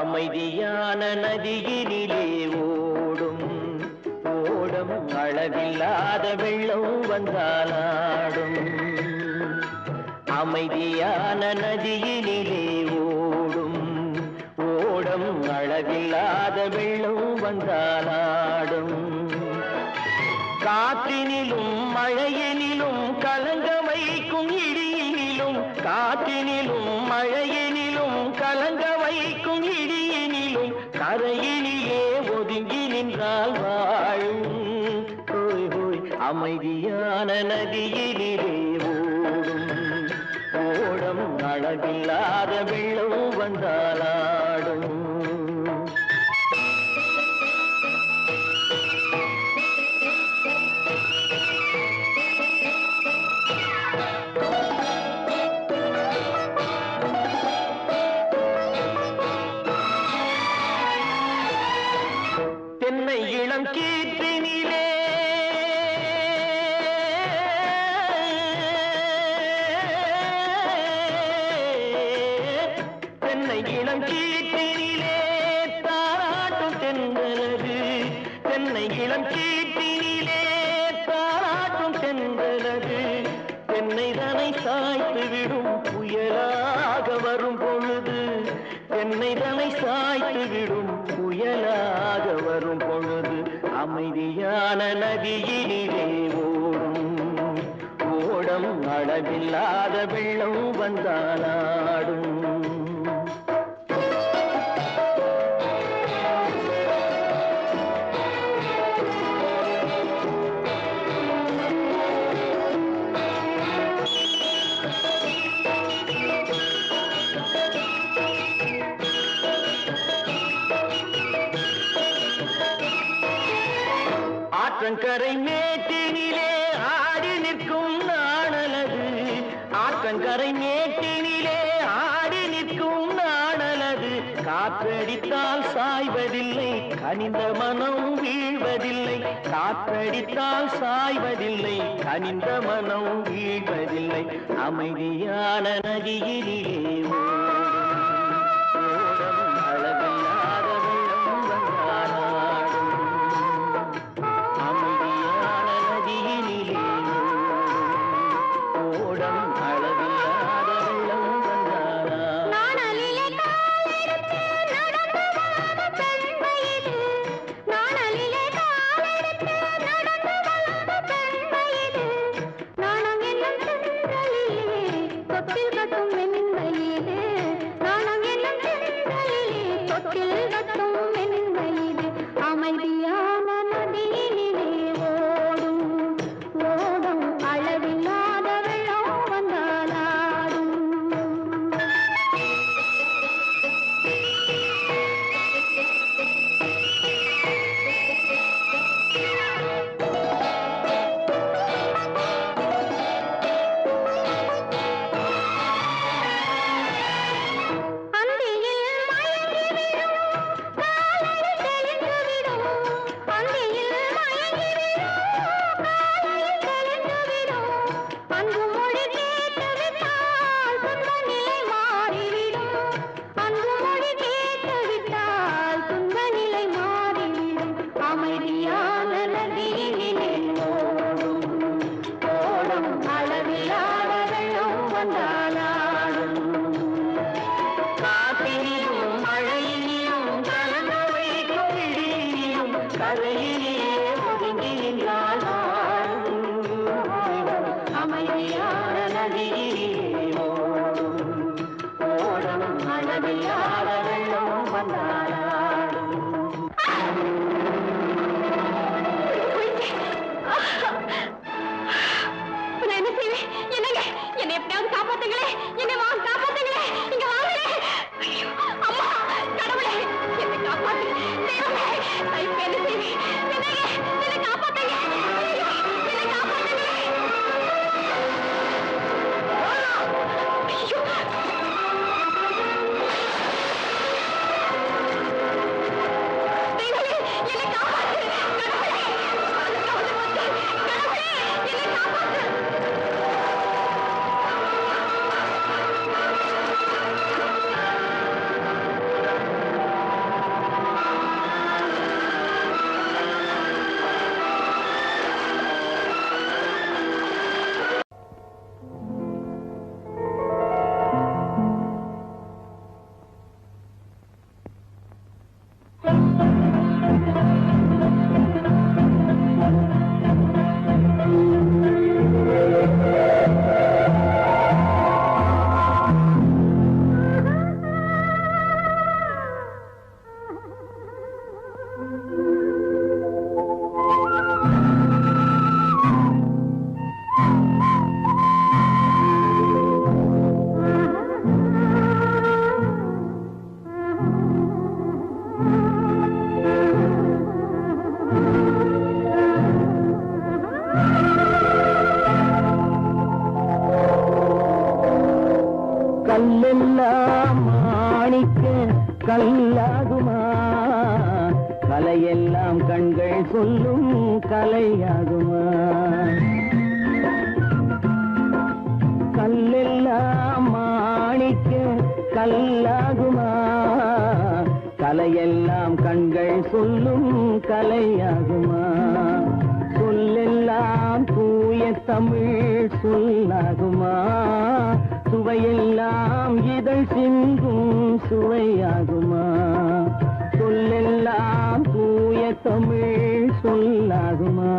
அமைதியான நதியினிலே ஓடும் ஓடம் அளவில்லாத வெள்ளம் வந்தாலாடும். அமைதியான நதியினிலே ஓடும் ஓடம் அளவில்லாத வெள்ளம் வந்தாலாடும். காற்றினிலும் மழையினிலும் கலங்க வைக்கும் இடியினிலும், காற்றினிலும் மழையினிலும் கலங்க வைக்கும் இடியினிலும், கரையினிலே ஒதுங்கி நின்றால் வாழும். ஹோய் ஹோய் அமைதியான நதியினிலே ஓடும் ஓடம் அளவில்லாத வெள்ளம் வந்தாலாடும். தென்னை இளம் கீற்றினிலே இளஞ்சீட்டினிலே தாராட்டும் சென்றனது தென்னைதனை சாய்த்து விடும் புயலாக வரும் பொழுது தென்னைதனை சாய்த்து விடும் புயலாக வரும் பொழுது அமைதியான நதியினிலே ஓடம் அளவில்லாத வெள்ளம் வந்தாலாடும் ஆற்றங்கரை மேட்டினிலே ஆடி நிற்கும் நாணலது ஆற்றங்கரை மேட்டினிலே ஆடி நிற்கும் நாணலது காற்றடித்தால் சாய்வதில்லை கனிந்த மனம் வீழ்வதில்லை காற்றடித்தால் சாய்வதில்லை கனிந்த மனம் வீழ்வதில்லை அமைதியான நதியிலே ஓடம் அளவில்லாத வெள்ளம் வந்தாலாடும் அமைதியான நதியினிலே ஓடம் அளவில்லாத வெள்ளம் வந்தாலாடும் அமைதியான நதியினிலே ஓடும் ஓடும் அளவில்லாத வெள்ளம் வந்தாலாடும் அமைதியான நதியினிலே ஓடும் ஓடும் அளவில்லாத வெள்ளம் வந்தாலாடும் காற்றினிலும் மழையினிலும் கலங்க வைக்கும் இடியினிலும் கரையிலே ஒதுங்கி நின்றால் அமைதியான நதியிலே ஓடும் ஓடம் அளவில்லாத வெள்ளம் வந்தாலாடும் நான் என்ன செய்வேன்? என்னங்க என்னை எப்படியாவது காப்பாத்துங்களே, என்னை வாங்க காப்பாத்துங்களே, இங்க வாங்களே. ஐயோ, அம்மா, கடவுளே, என்னை காப்பாத்து. தெய்வமே, நான் இப்ப என்ன செய்வேன்? என்னங்க, என்னை காப்பாத்துங்க. ஐயோ, என்னை காப்பாத்துங்களே. ஐயோ. தெய்வமே, என்னை காப்பாத்து. கடவுளே, கடவுளே, என்னை காப்பாத்து. கல்லெல்லாம் மாணிக்க கல்லாகுமா கலையெல்லாம் கண்கள் சொல்லும் கலையாகுமா கல்லெல்லாம் மாணிக்க கல்லாகுமா கலையெல்லாம் கண்கள் சொல்லும் கலையாகுமா கலையாகுமா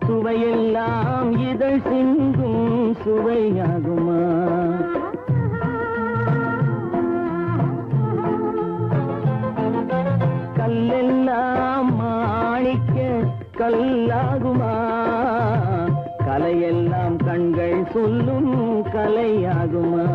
சுவையெல்லாம் இதழ் சிந்தும் சுவையாகுமா கல்லெல்லாம் மாணிக்க கல்லாகுமா கலையெல்லாம் கண்கள் சொல்லும் கலையாகுமா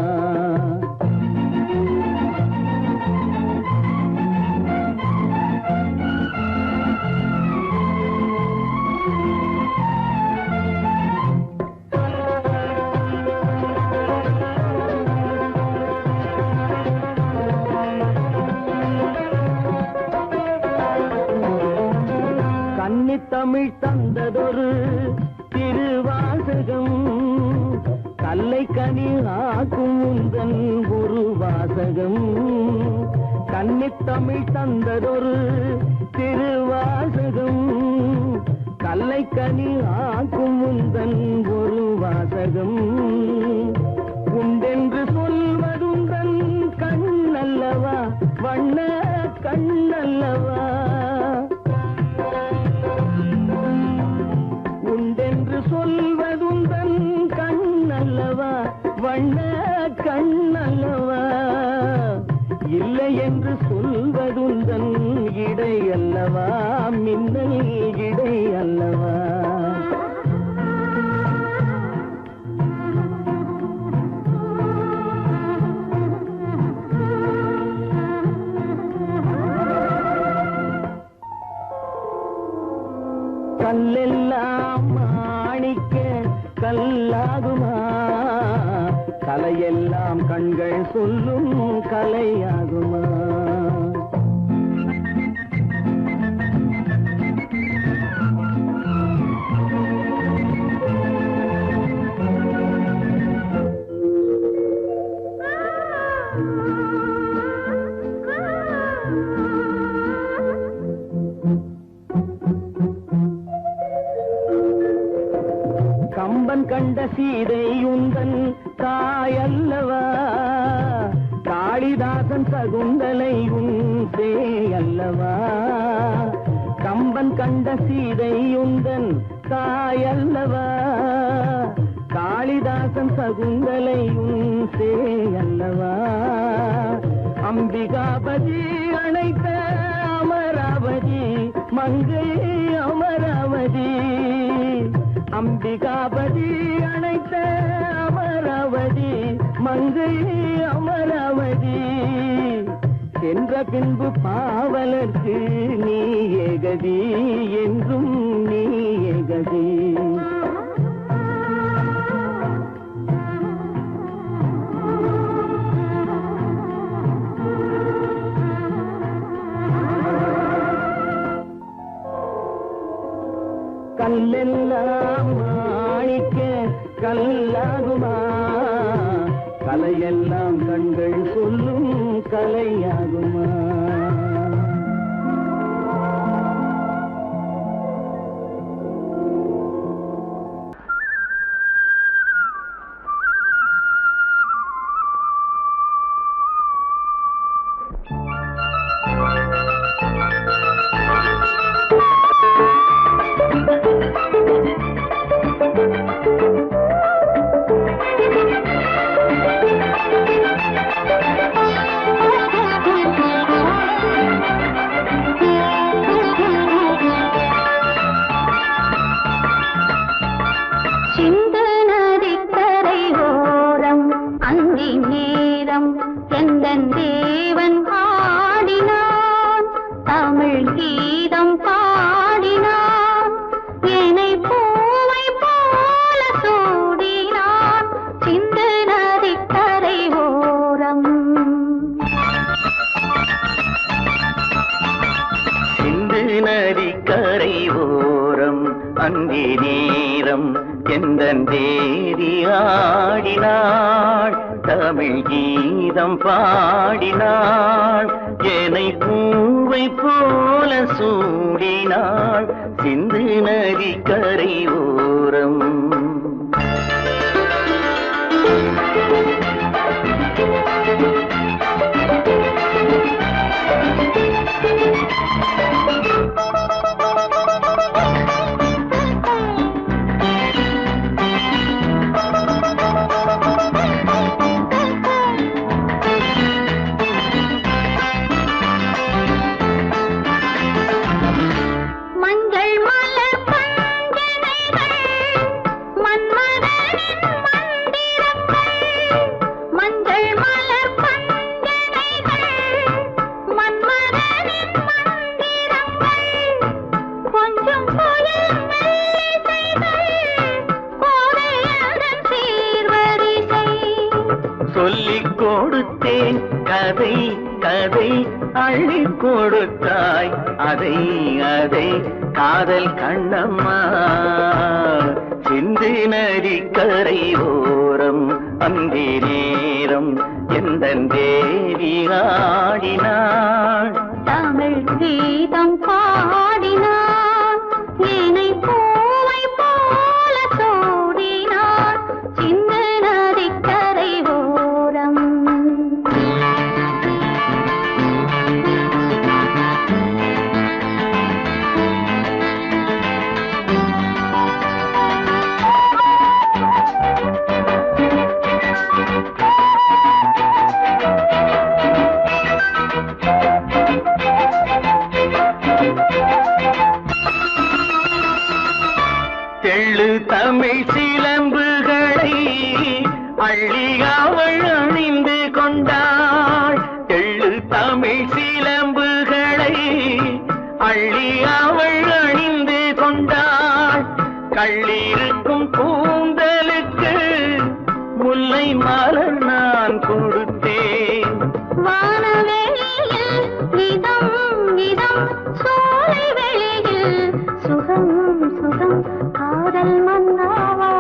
தமிழ் தந்ததொரு திருவாசகம் கல்லை கனி ஆக்கும் உந்தன் ஒரு வாசகம் கன்னித்தமிழ் தந்ததொரு திருவாசகம் கல்லை கனி ஆக்கும் உந்தன் ஒரு வாசகம் உண்டென்று சொல்வதுந்தன் கண்ணல்லவா வண்ண கண்ணல்லவா சொல்வதுந்தன் கண்ணல்லவா வண்ண கண்ணல்லவா இல்லை என்று சொல்வதுந்தன் இடை அல்லவா மின்னல் இடை அல்லவா கல்லெல்லாம் மாணிக்க கல்லாகுமா கலையெல்லாம் கண்கள் சொல்லும் கலையாகுமா கம்பன் கண்ட சீதை உந்தன் தாயல்லவா காளிதாசன் சகுந்தலை உன் சேயல்லவா கம்பன் கண்ட சீதை உந்தன் தாயல்லவா காளிதாசன் சகுந்தலை உன் சேயல்லவா அம்பிகாபதி அணைத்த அமராவதி மங்கை அமராவதி அம்பிகாபதி அணைத்த அமராவதி மங்கை அமராவதி சென்ற பின்பு பாவலர்க்கு நீ ஏகதி என்றும் நீ ஏகதி கல்லெல்லாம் மாணிக்க கல்லாகுமா கலையெல்லாம் கண்கள் சொல்லும் கலையாகுமா அந்தி நேரம் எந்தன் தேதி ஆடினாள் தமிழ் கீதம் பாடினாள் என்னை பூவை போல சூடினாள் சிந்து நதி கரை ஓரம் அள்ளி கொடுத்தாய் அதை அதை காதல் கண்ணம்மா சிந்து நதி கரை ஓரம் அந்தி நேரம் எந்தன் தேவி ஆடினாள் தமிழ் கீதம் பாடினாள் என்னை பூவை போல சூடினாள் சிந்து நதிக்கரை ஓரம் தெள்ளு தமிழ் சிலம்புகளை அள்ளி அவள் அணிந்து கொண்டாள் தெள்ளு தமிழ் சிலம்புகளை அள்ளி அவள் அணிந்து கொண்டாள் கள்ளிருக்கும் கூந்தலுக்கு முல்லை மலர் நான் கொடுத்தேன் வானவெளியில் இதம் இதம் சோலை வெளியில் சுகம் சுகம் காதல் மன்னாவா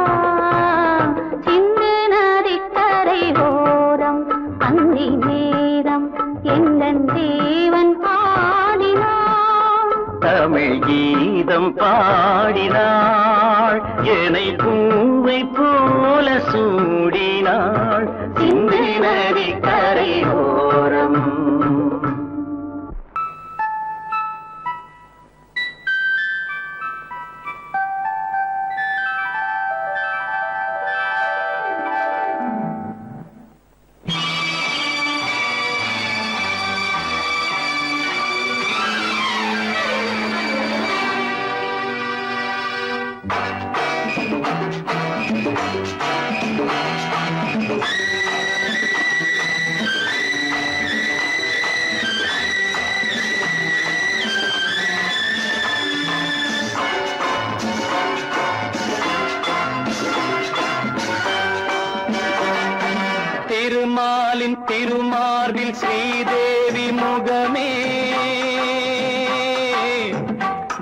சிந்து நதிக்கரை ஓரம் அந்தி நேரம் எந்தன் தேவன் பாடினான் தமிழ் கீதம் பாடினாள் என்னை பூவை போல சூடினாள் சிந்து நதி கரை ஓரம் திருமாலின் திருமார்பில் ஸ்ரீதேவி முகமே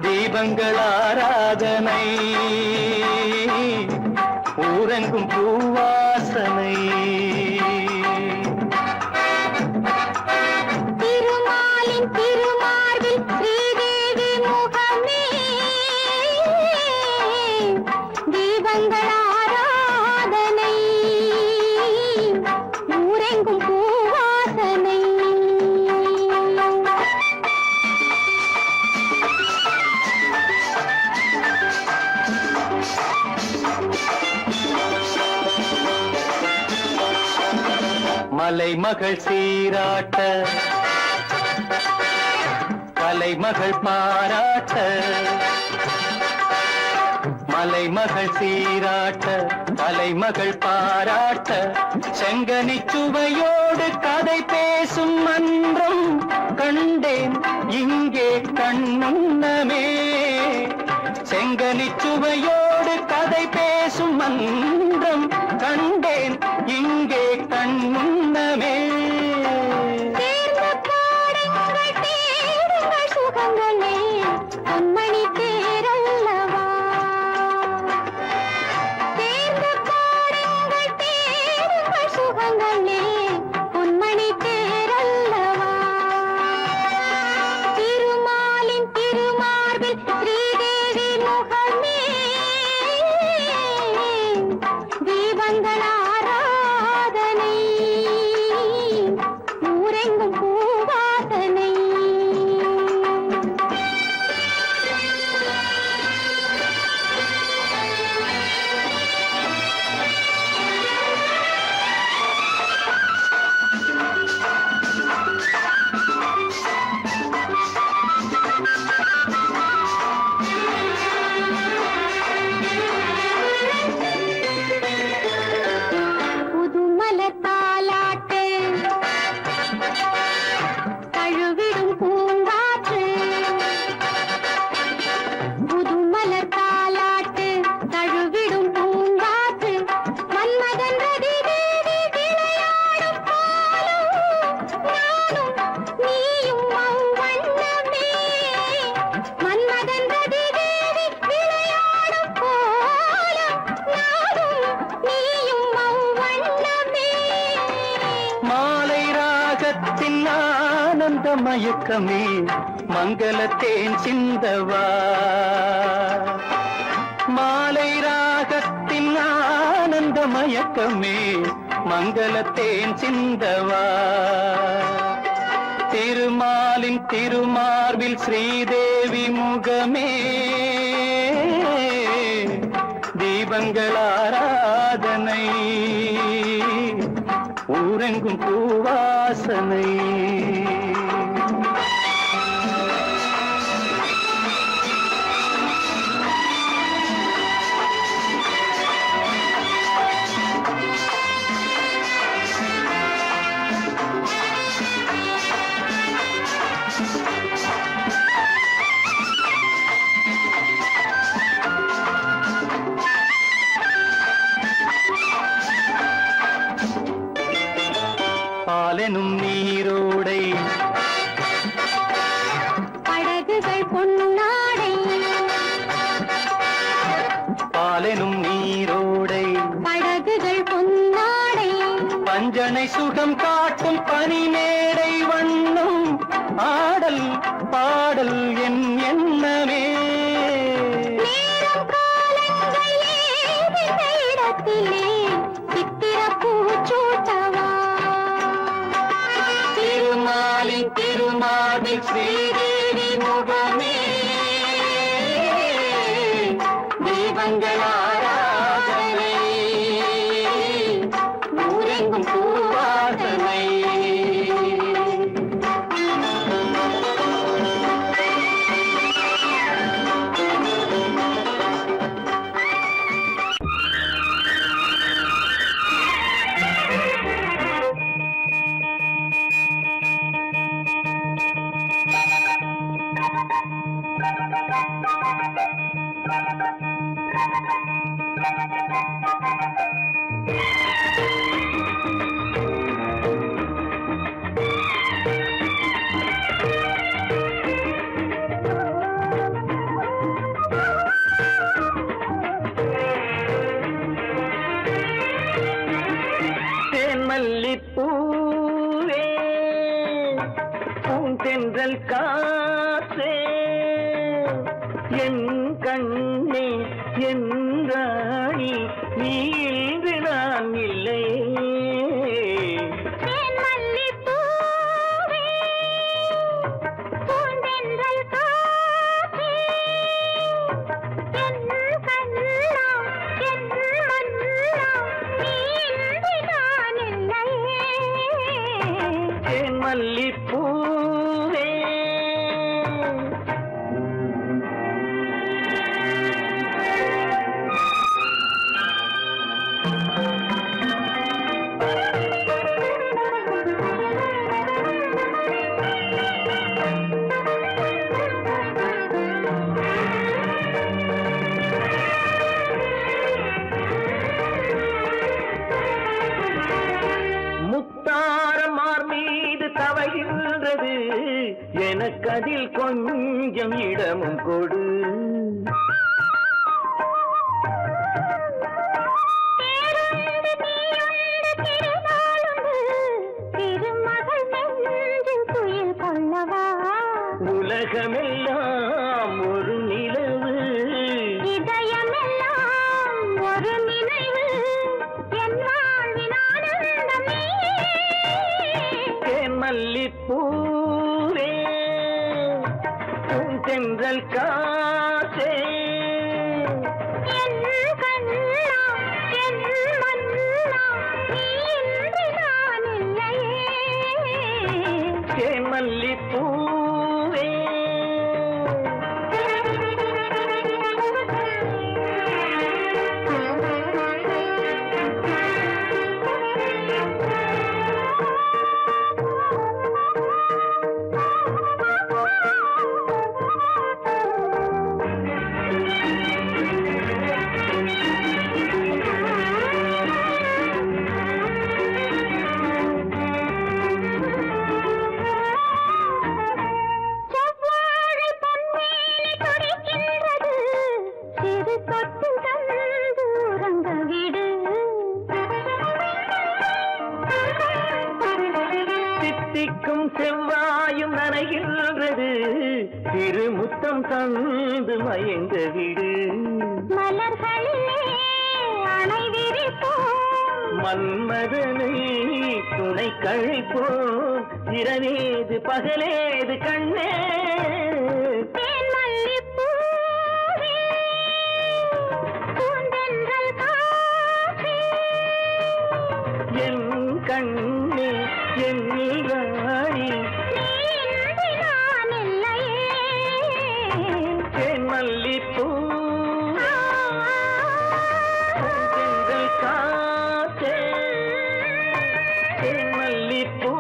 தீபங்கள் ஆராதனை ஊரெங்கும் பூவாசனை திருமாலின் திருமார்பில் ஸ்ரீதேவி முகமே தீபங்கள் ஆராதனை ஊரெங்கும் பூவாசனை மலைமகள் சீராட்ட கலைமகள் பாராட்ட மலைமகள் சீராட்ட கலைமகள் பாராட்ட செங்கனி சுவையோடு கதை பேசும் மன்றம் கண்டேன் இங்கே கண்முன்னமே செங்கனி சுவையோடு கதை பேசும் மன்றம் கண்டேன் இங்கே கண்முன்னமே தேர்ந்த பாடுங்கள் தேடுங்கள் சுகங்களே பொன்மணி தேரல்லவா தேர்ந்த பாடுங்கள் தேடுங்கள் சுகங்களே பொன்மணி தேரல்லவா திருமாலின் திருமார்பில் ஸ்ரீதேவி முகமே தீபங்கள் ஆராதனை மயக்கமே மங்களத்தேன் சிந்தவா மாலை ராகத்தின் ஆனந்த மயக்கமே மங்களத்தேன் சிந்தவா திருமாலின் திருமார்பில் ஸ்ரீதேவி முகமே தீபங்கள் ஆராதனை ஊரெங்கும் பூவாசனை பாலெனும் நீரோடை படகுகள் பொன்னாடை பாலெனும் நீரோடை படகுகள் பொன்னாடை பஞ்சனை சுகம் காட்டும் பனிமேடை வண்ணம் ஆடல் பாடல் என் எண்ணமே நேரம் காலங்கள் ஏது இடத்திலே சித்திர பூச்சூட்டவா திருமாலின் திருமார்பில் ஸ்ரீதேவி முகமே தீபங்கள் ஆராதனை ஊரெங்கும் பூவாசனை மல்லிப்பூவே பூந்தென்றல் காற்றே என் கண்ணே என் ராணி நீ இன்று நான் இல்லை மல்லிப்பூவே முத்தாரமார் மீது தவழ்கின்றது எனக்கு அதில் கொஞ்சம் இடமும் கொடு உலகமெல்லாம் ஒரு நிலவு இதயமெல்லாம் ஒரு நினைவு என் வாழ்வின் ஆனந்தமே மல்லிப்பூவே பூந்தென்றல் காற்றே என் கண்ணா என் மன்னா நீ இன்று நான் இல்லையே மல்லிப்பூவே தித்திக்கும் செவ்வாயும் திருமுத்தம் தந்து மயங்க விடு மலர்களிலே அணை விரிப்போம் மன்மதனை துணை கழிப்போம் இரவேது பகலேது கண்ணே என் கண்ணே என் ராணி தேன் மல்லிப்பூ தென்றல் காற்றே தேன் மல்லிப்பூ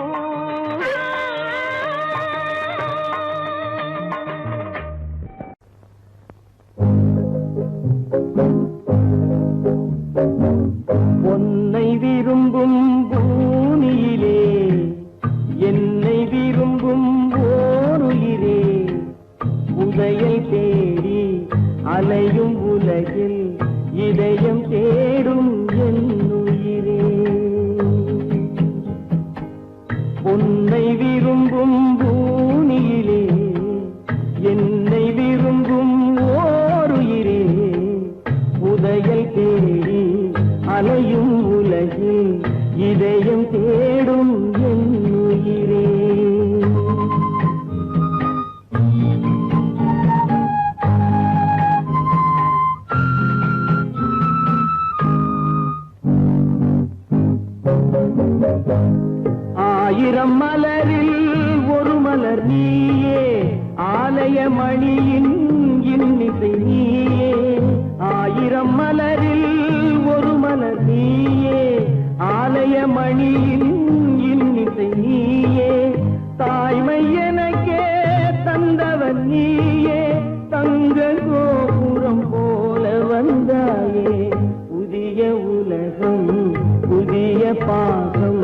உன்னை விரும்பும் பூமியிலே என்னை விரும்பும் ஓருயிரே உதயை தேடி அலையும் உலகில் இதயம் தேடும் என் உயிரே உன்னை விரும்பும் பூமியிலே என்னை விரும்பும் ஓருயிரே உதயை தேடி அலையும் உலகில் இதயம் தேடும் என் உயிரே ஆயிரம் மலரில் ஒரு மலர் நீயே ஆலய மணியின் இன்னிசை நீயே ஆயிரம் மலரில் ஒரு மலர் நீயே ஆலய மணியின் இன்னிசை நீயே தாய்மை எனக்கே தந்தவன் நீயே தங்க கோபுரம் போல வந்தாயே புதிய உலகம் புதிய பாகம்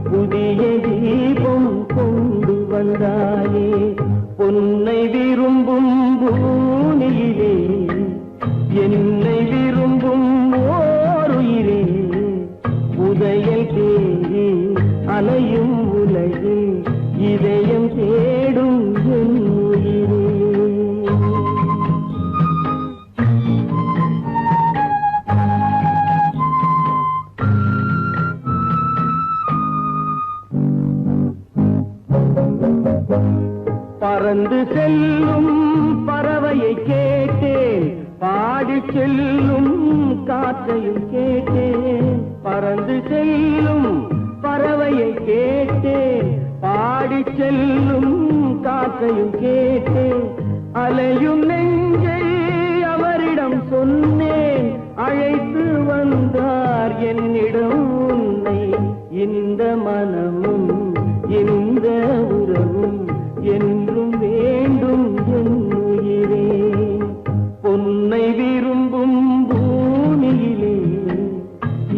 புதிய தீபம் கொண்டு வந்தாயே பொன்னை விரும்பும் பூமியிலே என்னை விரும்பும் ஓருயிரே உதயல் தேடி அலையும் உலகில் இதயம் தேடும் என் உயிரே பறந்து செல்லும் பறவையை கேட்டேன் பாடி செல்லும் காற்றையும் கேட்டேன் பறந்து செல்லும் பறவையை கேட்டேன் பாடி செல்லும் காற்றையும் கேட்டேன் அலையும் நெஞ்சை அவரிடம் சொன்னேன் அழைத்து வந்தார் என்னிடம் உன்னை இந்த மனமும் இந்த உறவும் என்றும் வேண்டும் என் உயிரே பொன்னை விரும்பும் பூமியிலே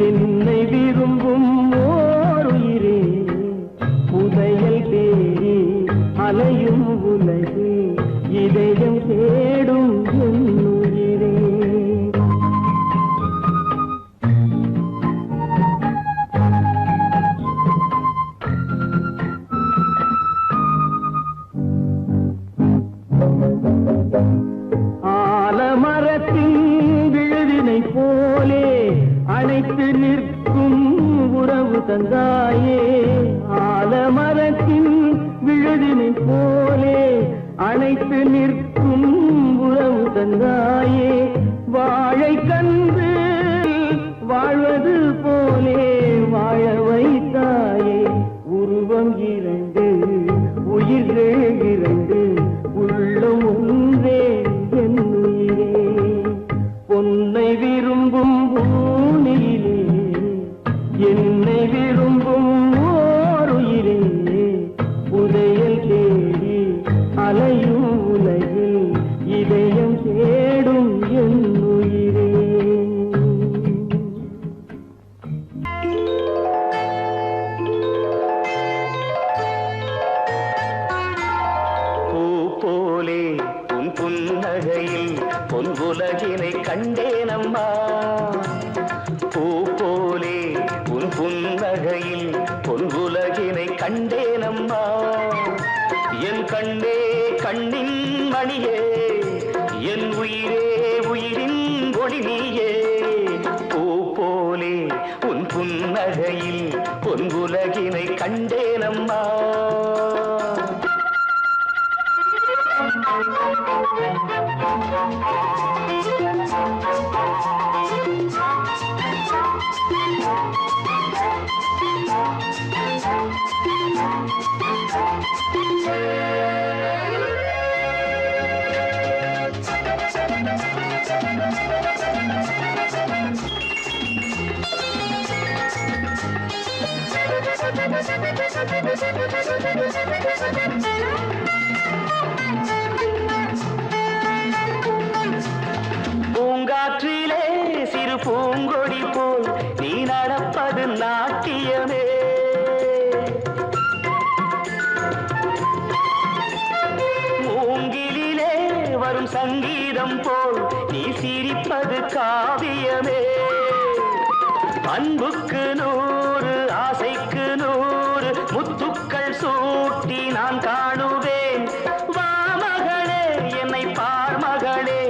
என்னை விரும்பும் ஓருயிரே புதையல் தேடி அலையும் உலகு இதயம் தேடும் என் உயிரே ஆலமரத்தின் விழுதினை போலே அணைத்து நிற்கும் உறவு தந்தாயே ஆலமரத்தின் விழுதினை போலே அணைத்து நிற்கும் உறவு தந்தாயே வாழை கன்று வாழ்வது போலே வாழ வைத்தாயே உருவம் இரண்டு உயிர்கள் இரண்டு உள்ளம் ஒன்றே என் உயிரே பொன்னை விரும்பும் பூமியிலே என்னை விரும்பும் ஓருயிரே உதயல் தேடி அலையும் உலகில் இதயம் தேடும் என் உயிரே போலே உன் புன்னகையில் பொன் உலகினை கண்டேனம்மா பூ போலே உன் புன்னகையில் பொன் உலகினை கண்டேனம்மா என் கண்ணே கண்ணின் மணியே என் உயிரே உயிரின் ஒளி நீயே பூ போலே உன் புன்னகையில் பொன்குலகினை கண்டேனம்மா பூங்காற்றிலே சிறு பூங்கொடி போல் நீ நடப்பது நாட்டியமே மூங்கிலே வரும் சங்கீதம் போல் நீ சிரிப்பது காவியமே அன்புக்கு 100 ஆசைக்கு 100 முத்துக்கள் சூட்டி நான் காணுவேன் வா மகளே என்னை பார் மகளே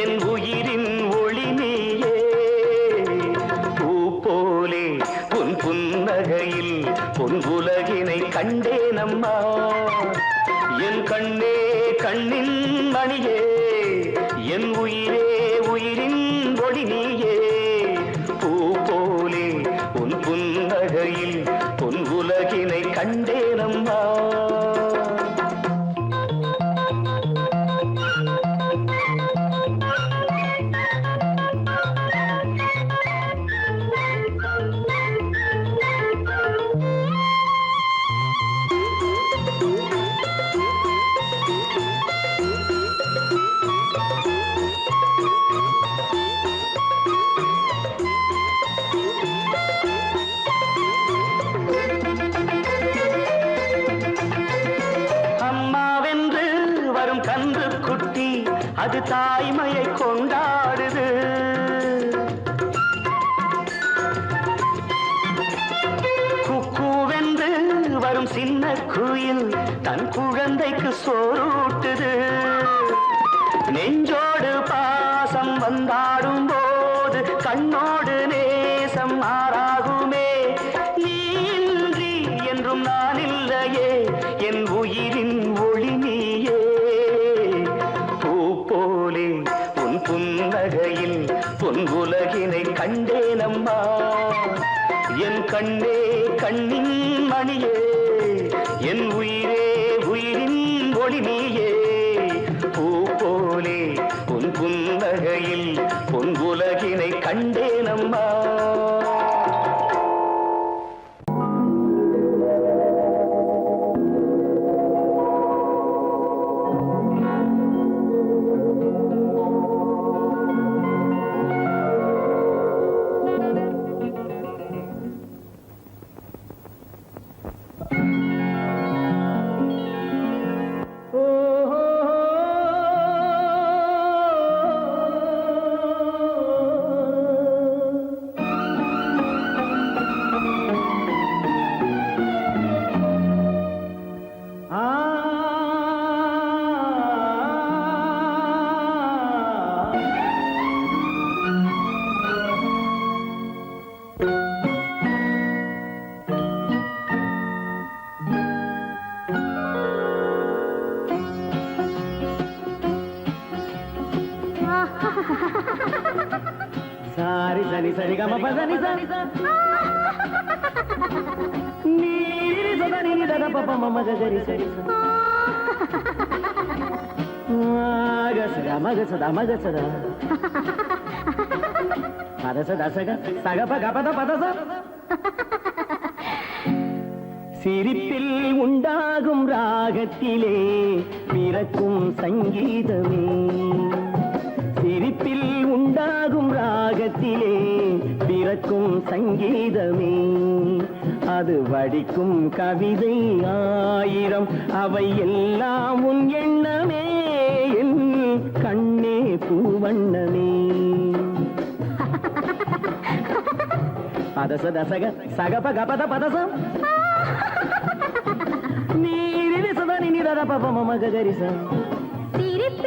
என் உயிரின் ஒளி நீயே பூ போலே உன் புன்னகையில் பொன்குலகினை கண்டேனம்மா என் கண்ணே கண்ணின் மணியே என் உயிரே உயிரின் ஒளி நீயே பூ போலே உன் புன்னகையில் பொன்குலகினை கண்டேனம்மா கன்று குட்டி அது தாய்மையை கொண்டாடுது குக்கூவென்று வரும் சின்ன குயில் தன் குழந்தைக்கு சோறூட்டுது நெஞ்சோடு பாசம் வந்தாடும் போது கண்ணோடு நேசம் மாறாகுமே நீ இன்றி என்றும் நான் இல்லையே என் உயிரின் ஒளி நீயே உன் புன்னகையில் பொன்குலகினை கண்டேனம்மா என் கண்ணே கண்ணின் மணியே என் உயிரே உயிரின் ஒளி நீயே பூ போலே உன் புன்னகையில் பொன்குலகினை கண்டேனம்மா సారి సని సరి గమ పదని సని నీరి సదని దద పప మమ గరి సరి మగ సదా పదస దసగ సగప గపద పదస சிரிப்பில் உண்டாகும் ராகத்திலே பிறக்கும் சங்கீதமே சிரிப்பில் உண்டாகும் ராகத்திலே பிறக்கும் சங்கீதமே அது வடிக்கும் கவிதை 1000 அவை எல்லாம் உன் எண்ணமே என் கண்ணே பூவண்ணமே பதச தசக சகப கபத பதசம் நீரிலி சதனி நிரத பப மம கரிச சிரிப்பில்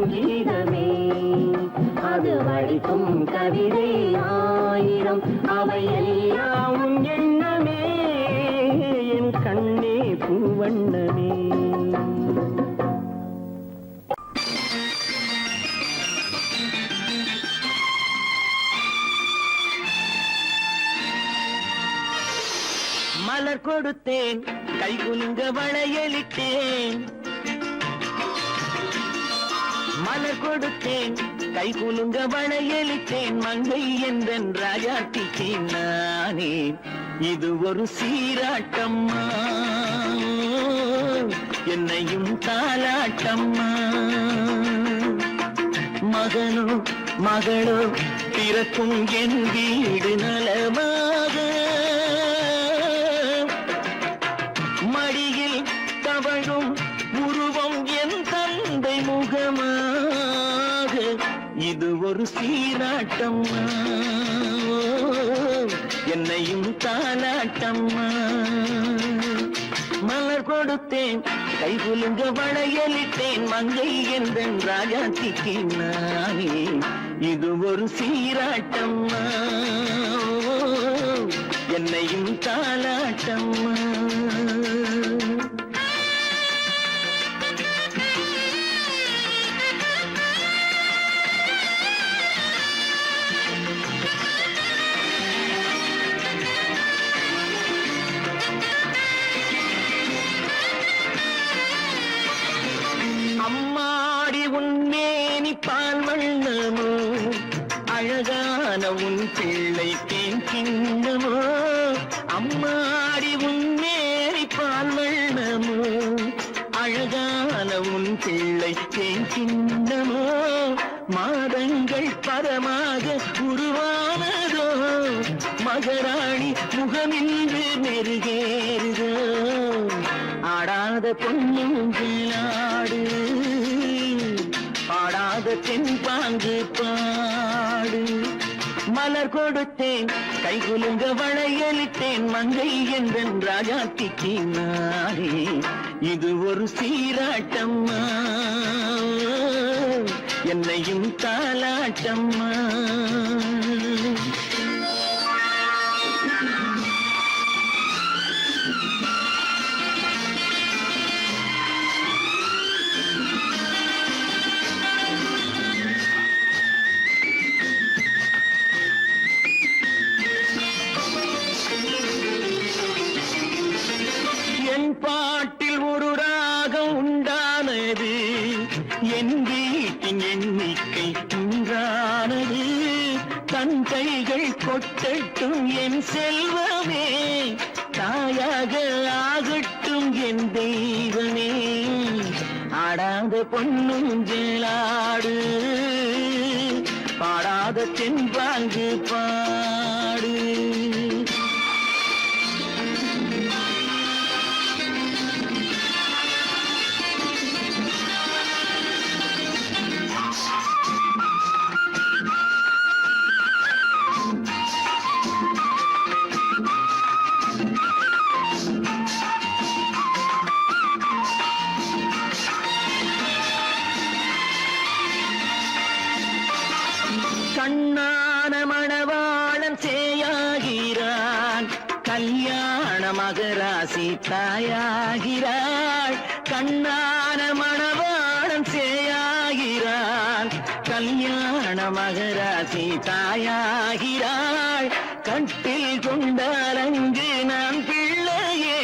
கீதமே அது வடிக்கும் கவிதை ஆயிரம் அவையெல்லாம் உன் எண்ணமே என் கண்ணே பூவண்ணமே. மலர் கொடுத்தேன் கை குலுங்க வளையலிட்டேன் மலர் கொடுத்தேன் கை குலுங்க வளையலிட்டேன் மங்கை என்றன் ராஜாத்திக்கு நானே இது ஒரு சீராட்டம்மா என்னையும் தாலாட்டம்மா. மகனோ மகளோ பிறக்கும் என் வீடு நலமாக மடியில் தவழும் உருவம் என் தந்தை முகமாக இது ஒரு சீராட்டம்மா என்னையும் தாலாட்டம்மா. மலர் கொடுத்தேன் கை குலுங்க வளையலிட்டேன் மங்கை என்றன் ராஜாத்திக்கு நானே இது ஒரு சீராட்டம்மா என்னையும் தாலாட்டம்மா. அம்மாடி உன்மேனி பால் வண்ணமோ அழகான உன் பிள்ளை தேன் கிண்ணமோ அம்மாடி உன்மேனி பால் வண்ணமோ அழகான உன் பிள்ளை தேன் கிண்ணமோ மாதங்கள் பரமாக உருவானதோ மகராணி முகமின்று மெருகேறுதோ ஆடாத பொன்னுங்களாடு பாடாத தென்பாங்கு பாடு. மலர் கொடுத்தேன் கை குலுங்க வளையலிட்டேன் மங்கை என்றன் ராஜாத்திக்கு நானே இது ஒரு சீராட்டம்மா என்னையும் தாலாட்டம்மா. பாட்டில் ஒரு ராகம் உண்டானது என் வீட்டின் எண்ணிக்கை உண்டானது தன் கைகள் கொட்டட்டும் என் செல்வமே தாயாக ஆகட்டும் என் தெய்வமே ஆடாத பொன்னுஞ்சலாடு பாடாத தென்பாங்கு பாடு. கண்ணான மணவாளன் சேயாகிறான் கல்யாண மகராசி தாயாகிறாள் கண்ணான மணவாளன் சேயாகிறான் கல்யாண மகராசி தாயாகிறாள் கட்டில் கொண்டால் அங்கு நான் பிள்ளையே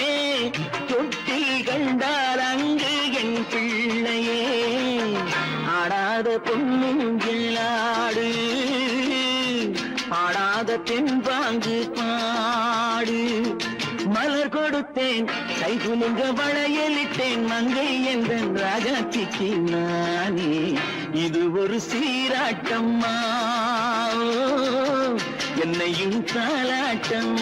தொட்டில் கண்டால் அங்கு என் பிள்ளையே ஆடாத பொன்னுங்களாடு பாடாத தென்பாங்கு பாடு. மலர் கொடுத்தேன் கை குலுங்க வளையலிட்டேன் மங்கை என்றன் ராஜாத்திக்கு நானே இது ஒரு சீராட்டம்மா என்னையும் தாலாட்டம்.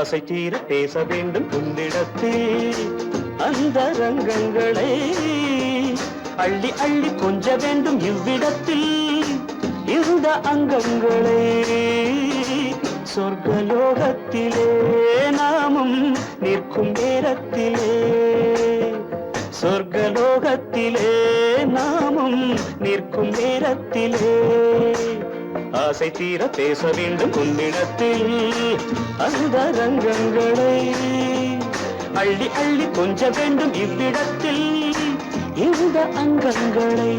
ஆசை தீர பேச வேண்டும் உன்னிடத்தில் அந்த ரங்கங்களை அள்ளி அள்ளி கொஞ்ச வேண்டும் இவ்விடத்தில் இந்த அங்கங்களே சொர்க்கலோகத்திலே நாமும் நிற்கும் நேரத்திலே சொர்க்கலோகத்திலே நாமும் நிற்கும் நேரத்திலே ஆசை தீர பேச வேண்டும் உன்னிடத்தில் அந்த ரங்கங்களை அள்ளி அள்ளி கொஞ்ச வேண்டும் இவ்விடத்தில் இந்த அங்கங்களை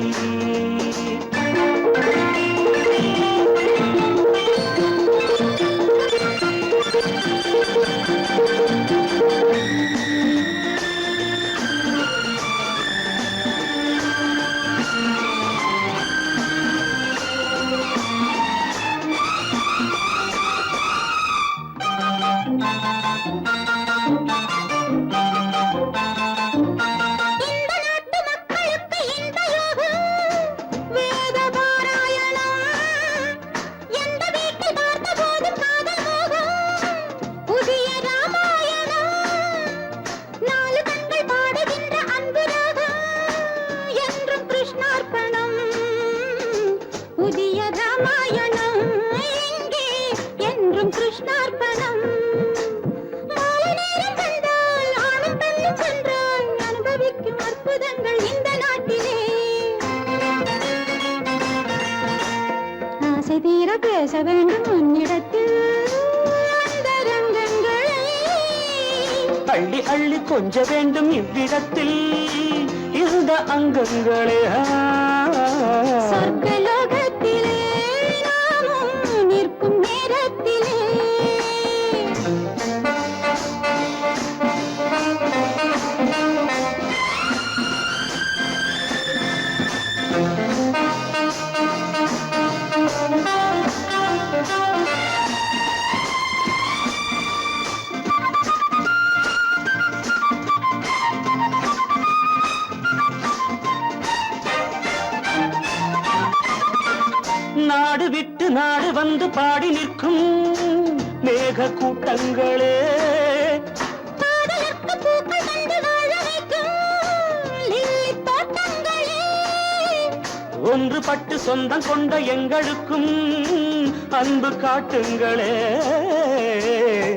பேச வேண்டும் உன்னிடத்தில் அந்த ரங்கங்களை அள்ளி அள்ளி கொஞ்ச வேண்டும் இவ்விடத்தில் இந்த அங்கங்களே சொர்க்கலோகத்திலே நாமும் நிற்கும் நேரத்திலே நாடு விட்டு நாடு வந்து பாடி நிற்கும் மேக கூட்டங்களே ஒன்றுபட்டு சொந்தம் கொண்ட எங்களுக்கும் அன்பு காட்டுங்களே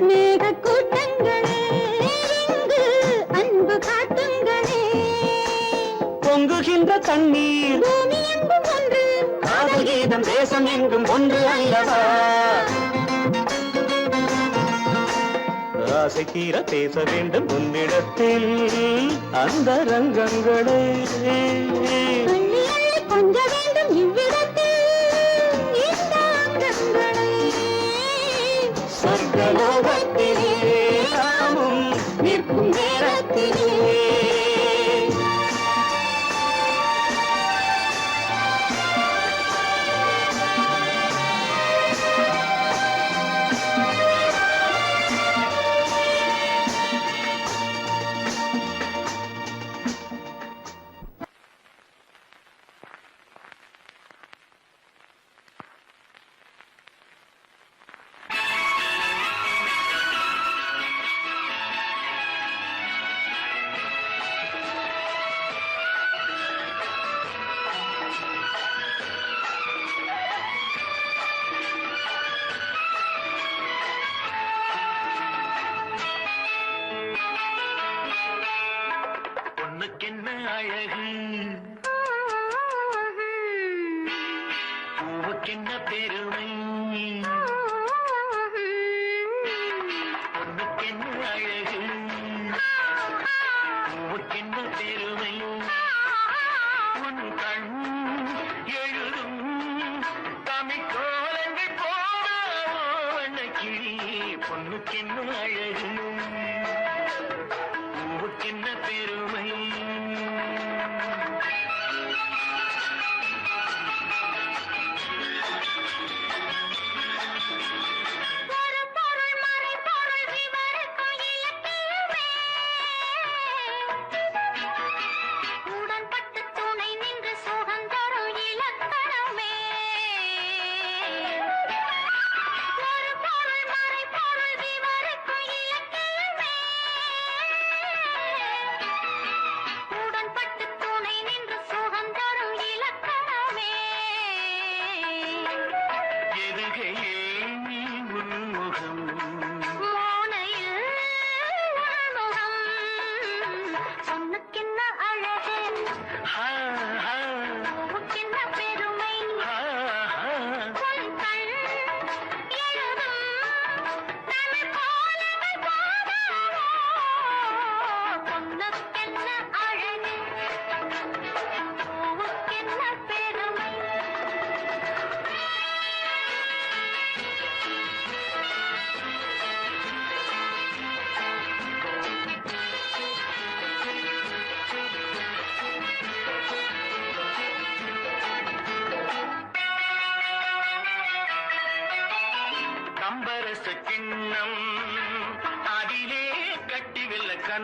மேக கூட்டங்களே இங்கு அன்பு காட்டுங்களே பொங்குகின்ற தண்ணீர் பூமி எங்கும் ஒன்று காதல் கீதம் தேசம் எங்கும் ஒன்று அல்லவா ஆசை தீர பேச வேண்டும் உன்னிடத்தில் அந்த ரங்கங்களே கொஞ்ச வேண்டும் இவ்விடத்தில் இந்த அங்கங்களை சொர்க்கலோகத்திலே நாமும் நிற்கும் நேரத்திலே பொண்ணுக்கென்ன அழகு பூவுக்கென்ன பெருமை பொண்ணுக்கென்ன அழகு பூவுக்கென்ன பெருமை உன் கண் எழுதும் தமிழ் கோலங்கள் போன கிளி பொண்ணுக்கென்ன அழகு பூவுக்கென்ன பெருமை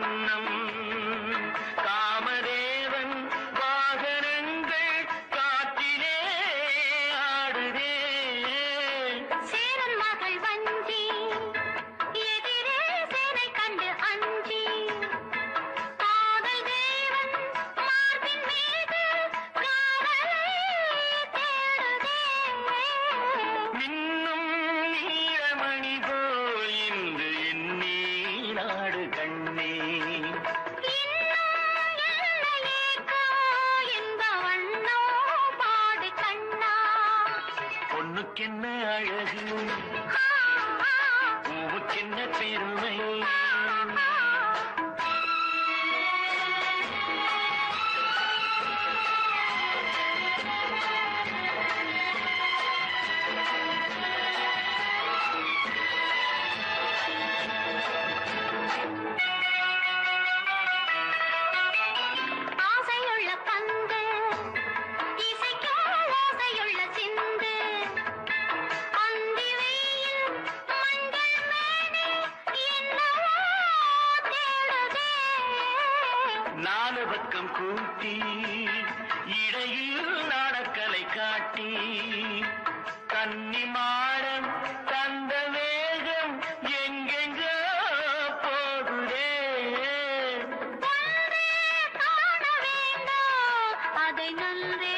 அன்னம் காமதேவன் வாகனங்கள் காற்றிலே ஆடுதே சேரன் மகள் வஞ்சி எதிரே சேனை கண்டு அஞ்சி காதல் தேவன் மார்பின் மீது காதலை தேடுதே மின்னும் நீலமணி போல் இன்று எண்ணி நாடு கண்ணே பொண்ணுக்கென்ன அழகு பூவுக்கென்ன பெருமை ஆசையுள்ள பந்து இசைக்கும் ஓசையுள்ள சிந்து அந்தி வெயில் மஞ்சள் மேனி என்னவோ தேடுதே நாலு பக்கம் கூட்டி இடையில் நாடக்கலை காட்டி கன்னி மாடம் தந்த வேகம் எங்கெங்கோ போகுதே ஒன்றே காண வேண்டும் அதை நன்றே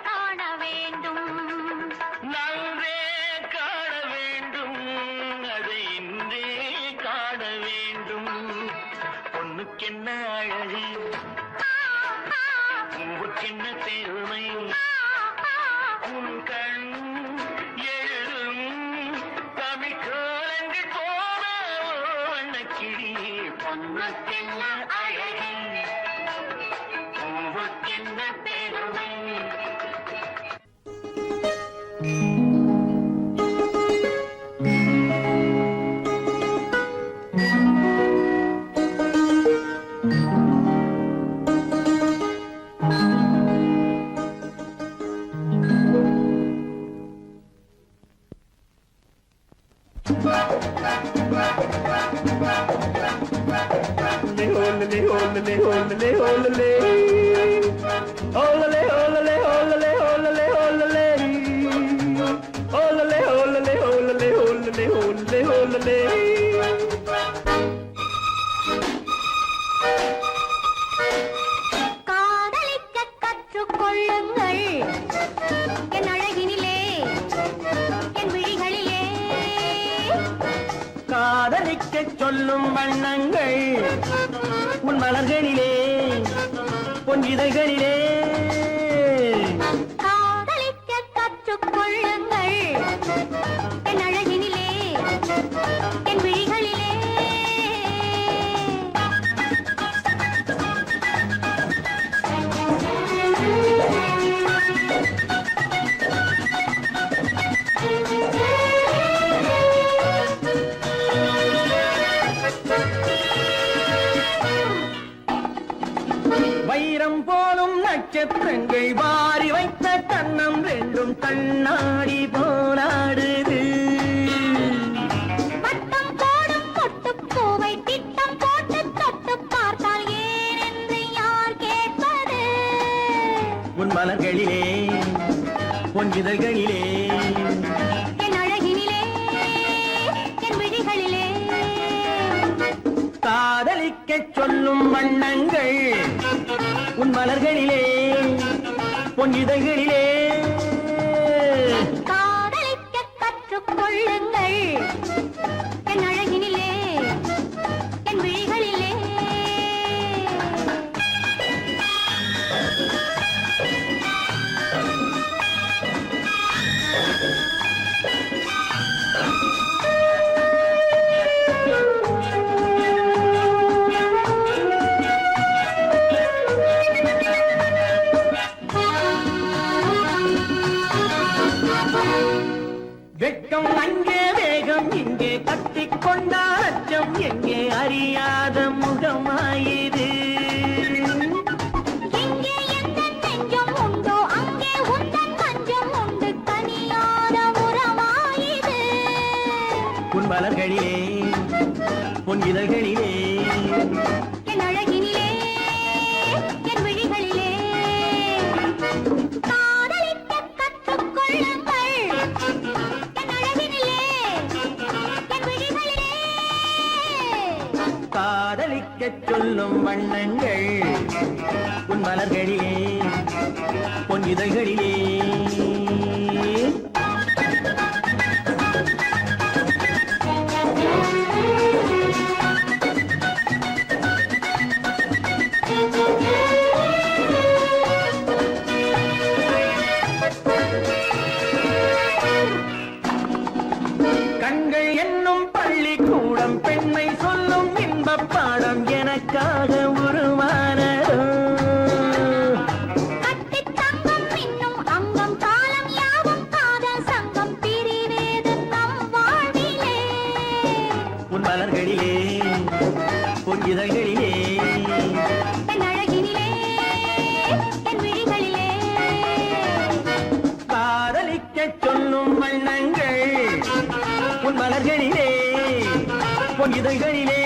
காண வேண்டும் நன்றே காண வேண்டும் அதை இன்றே காண வேண்டும் பொண்ணுக்கென்ன அழகு பூவுக்கென்ன பெருமை உன் கண் எழுதும் தமிழ் கோலங்கள் போன வண்ணக்கிளி பொண்ணுக்கென்ன அழகு பூவுக்கென்ன பெருமை காதலிக்க கற்றுக்கொள்ளுங்கள் என் அழகினிலே என் விழிகளிலே காதலிக்கச் சொல்லும் வண்ணங்கள் உன் மலர்களிலே பொன் இதழ்களிலே காதலிக்க கற்றுக்கொள்ளுங்கள் என் அழகினிலே என் விழிகளிலே வைரம் போலும் நட்சத்திரங்கள் வாரி வைத்த கண்ணம் ரெண்டும் கண்ணாடி போராடுது வட்டம் போடும் பொட்டுப்பூவை திட்டம் போட்டு தொட்டு பார்த்தால் ஏனென்று யார் கேட்பது உன் மலர்களிலே பொன் இதழ்களிலே என் அழகினிலே என் விழிகளிலே காதலிக்கச் சொல்லும் வண்ணங்கள் உன் மலர்களிலே பொன் இதழ்களிலே காதலிக்க கற்றுக்கொள்ளுங்கள் என் அழகினிலே என் விழிகளிலே வெட்கம் அங்கே வேகம் இங்கே கட்டிக்கொண்டார் அச்சம் எங்கே அறியாத முகமாயிரு எங்கே எந்த நெஞ்சம் உண்டோ அங்கே உந்தன் மஞ்சம் உண்டு தனியாத உறவாயிது உன் மலர்களிலே பொன் இதழ்களிலே என் அழகினிலே என் விழிகளிலே காதலிக்க கற்றுக்கொள்ளுங்கள் என் அழகினிலே என் விழிகளிலே காதலிக்கச் சொல்லும் வண்ணங்கள் உன் மலர்களிலே பொன் இதழ்களிலே கண்கள் என்னும் பள்ளிக்கூடம் பெண்மை சொல்லும் இன்பப் பாடம் எனக்காக உருவானதோ கட்டித் தங்கம் மின்னும் அங்கம் காலம் யாவும் காதல் சங்கம் பிரிவேது நம் வாழ்விலே உன் மலர்களிலே பொன் இதழ்களிலே என் அழகினிலே என் விழிகளிலே காதலிக்கச் சொல்லும் வண்ணங்கள் உன் மலர்களிலே பொன் இதழ்களிலே